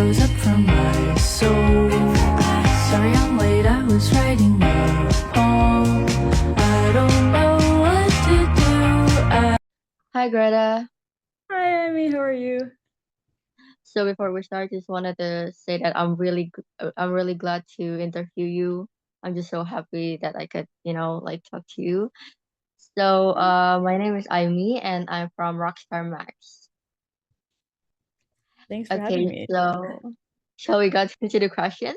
rose up from my soul. Sorry I'm late, I was writing a poem. I don't know what to do. Hi Greta. Hi, Amy. How are you? So before we start, just wanted to say that I'm really glad to interview you. I'm just so happy that I could, like talk to you. So my name is Amy and I'm from Rockstar Max. Thanks for having Okay, me. so shall we get into the questions?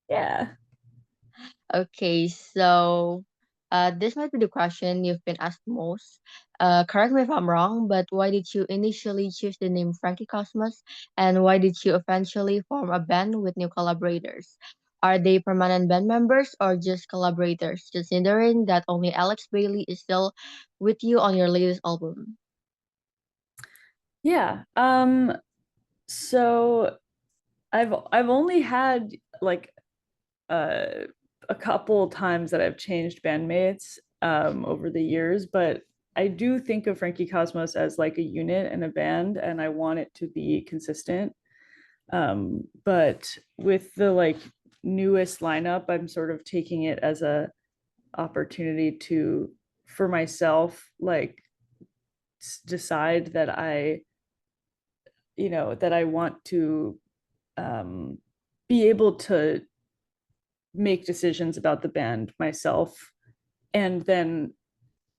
Yeah. Okay, so this might be the question you've been asked most. Correct me if I'm wrong, but why did you initially choose the name Frankie Cosmos, and why did you eventually form a band with new collaborators? Are they permanent band members or just collaborators? Considering that only Alex Bailey is still with you on your latest album. Yeah. So I've only had like uh a couple times that I've changed bandmates over the years, but I do think of Frankie Cosmos as like a unit and a band, and I want it to be consistent. But with the like newest lineup, I'm sort of taking it as a opportunity to for myself like decide that I want to um, be able to make decisions about the band myself. And then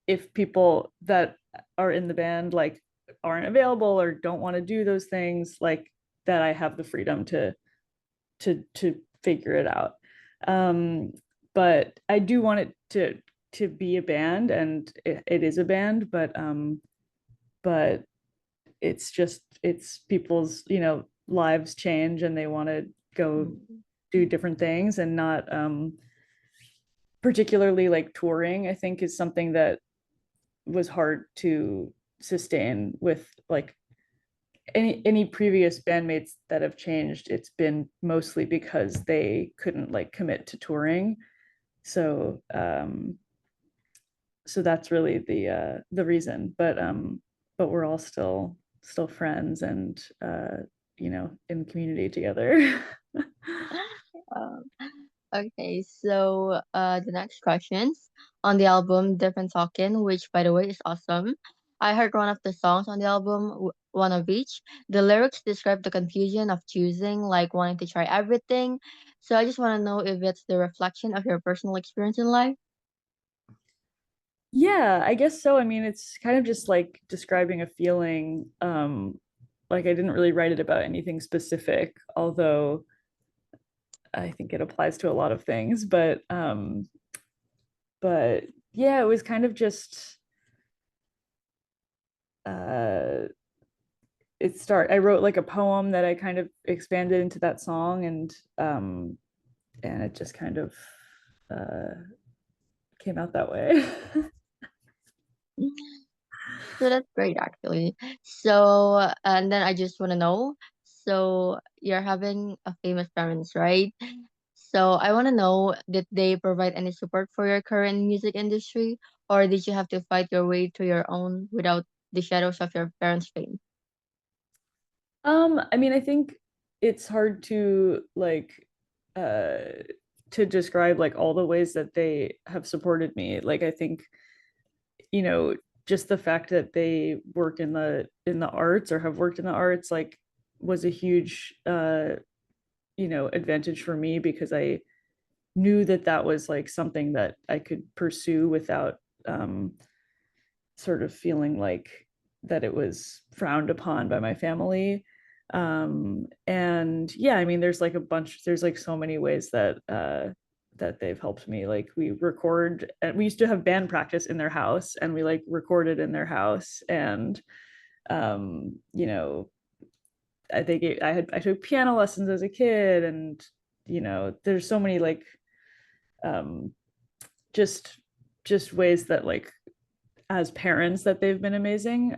if people that are in the band like aren't available or don't want to do those things, like that I have the freedom to figure it out. Um, but I do want it to be a band, and it is a band, but it's people's lives change and they want to go Mm. do different things, and not particularly like touring, I think, is something that was hard to sustain with like any previous bandmates that have changed. It's been mostly because they couldn't like commit to touring. So that's really the reason. But we're all still friends, and in community together. Um, okay, so the next questions on the album Different Talking, which by the way is awesome. I heard one of the songs on the album, one of each. The lyrics describe the confusion of choosing, like wanting to try everything. So I just want to know if it's the reflection of your personal experience in life. Yeah, I guess so. I mean, it's kind of just like describing a feeling. Like I didn't really write it about anything specific, although I think it applies to a lot of things. But yeah, it was kind of just uh I wrote like a poem that I kind of expanded into that song, and it just kind of uh came out that way. So that's great, actually. So, and then I just want to know. So you're having a famous parents, right? So I want to know, did they provide any support for your current music industry, or did you have to fight your way to your own without the shadows of your parents' fame? I mean, I think it's hard uh to describe like all the ways that they have supported me. Like I think, you know, just the fact that they work in the arts or have worked in the arts like was a huge advantage for me, because I knew that that was like something that I could pursue without um sort of feeling like that it was frowned upon by my family. And yeah, I mean, there's like so many ways that they've helped me. Like we used to have band practice in their house, and we like recorded in their house. And you know, I took piano lessons as a kid, and there's so many like um just just ways that like as parents that they've been amazing.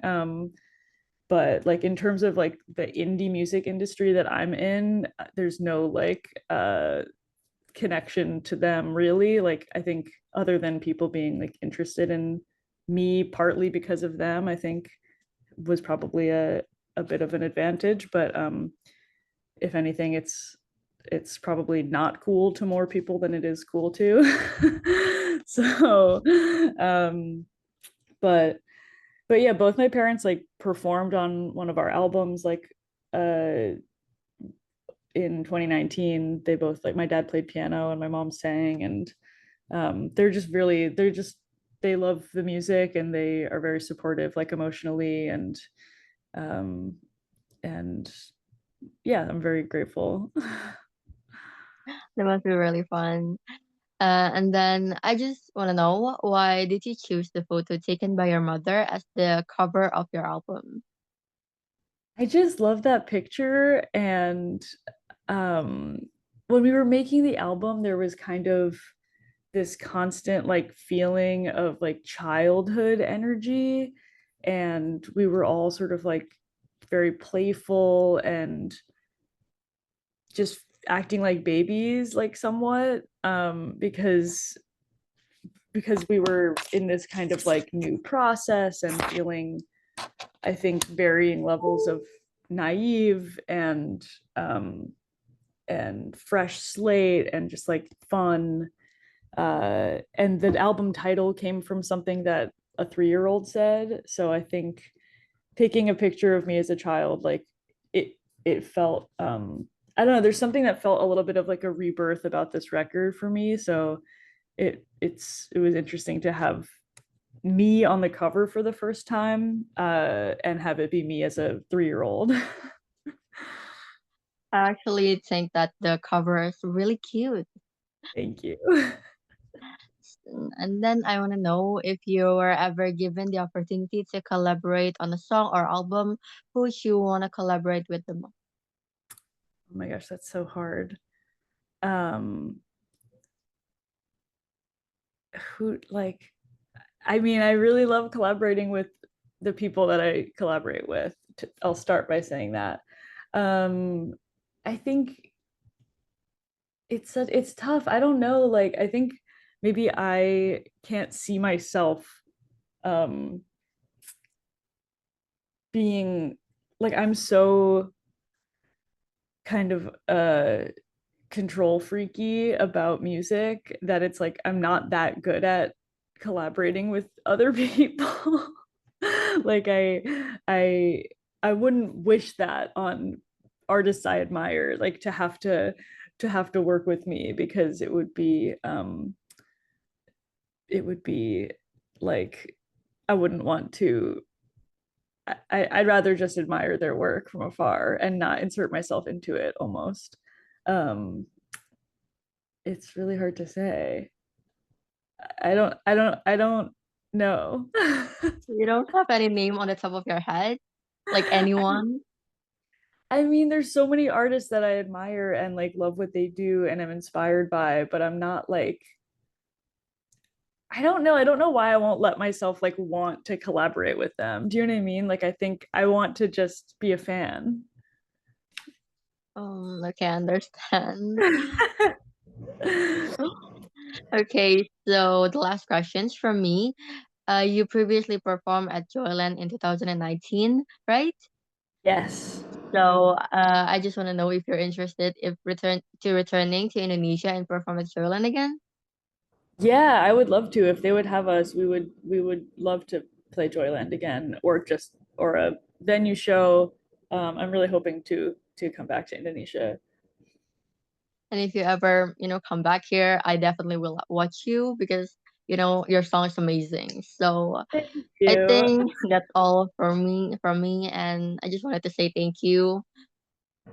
But like in terms of like the indie music industry that I'm in, there's no like connection to them really. Like I think other than people being like interested in me partly because of them, I think was probably a bit of an advantage. But if anything, it's probably not cool to more people than it is cool to. So, but yeah, both my parents like performed on one of our albums like uh in 2019. They both, like, my dad played piano and my mom sang, and they love the music and they are very supportive, like emotionally, um and yeah, I'm very grateful. That must be really fun. And then I just want to know, why did you choose the photo taken by your mother as the cover of your album? I just love that picture. And um when we were making the album, there was kind of this constant like feeling of like childhood energy, and we were all sort of like very playful and just acting like babies, like somewhat, because we were in this kind of like new process and feeling, I think, varying levels of naive and fresh slate and just like fun. And the album title came from something that a 3-year-old said. So I think taking a picture of me as a child, like it felt, I don't know, there's something that felt a little bit of like a rebirth about this record for me. So it was interesting to have me on the cover for the first time, and have it be me as a 3-year-old. I actually think that the cover is really cute. Thank you. And then I want to know, if you were ever given the opportunity to collaborate on a song or album, who would you want to collaborate with the most? Oh my gosh, that's so hard. um who, like, I mean, I really love collaborating with the people that I collaborate with. I'll start by saying that. um I think it's tough. I don't know, like, I think maybe I can't see myself um being, like, I'm so kind of control freaky about music that it's like I'm not that good at collaborating with other people. Like I I wouldn't wish that on artists I admire, like to have to work with me, because it would be like, I wouldn't want to. I'd rather just admire their work from afar and not insert myself into it almost. Um, it's really hard to say. I don't know. You don't have any name on the top of your head? Like anyone? I mean, there's so many artists that I admire and like love what they do and I'm inspired by, but I'm not like, I don't know. I don't know why I won't let myself like want to collaborate with them. Do you know what I mean? Like, I think I want to just be a fan. Okay, I understand. Okay, so the last questions from me. You previously performed at Joyland in 2019, right? Yes. So I just want to know if you're interested if returning to Indonesia and perform at Joyland again. Yeah, I would love to. If they would have us, we would love to play Joyland again, or a venue show. I'm really hoping to come back to Indonesia. And if you ever, come back here, I definitely will watch you because, your song is amazing. So Thank I you. think that's all from me, and I just wanted to say thank you.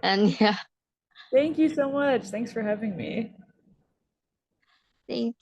And yeah, Thank you so much. Thanks for having me. thank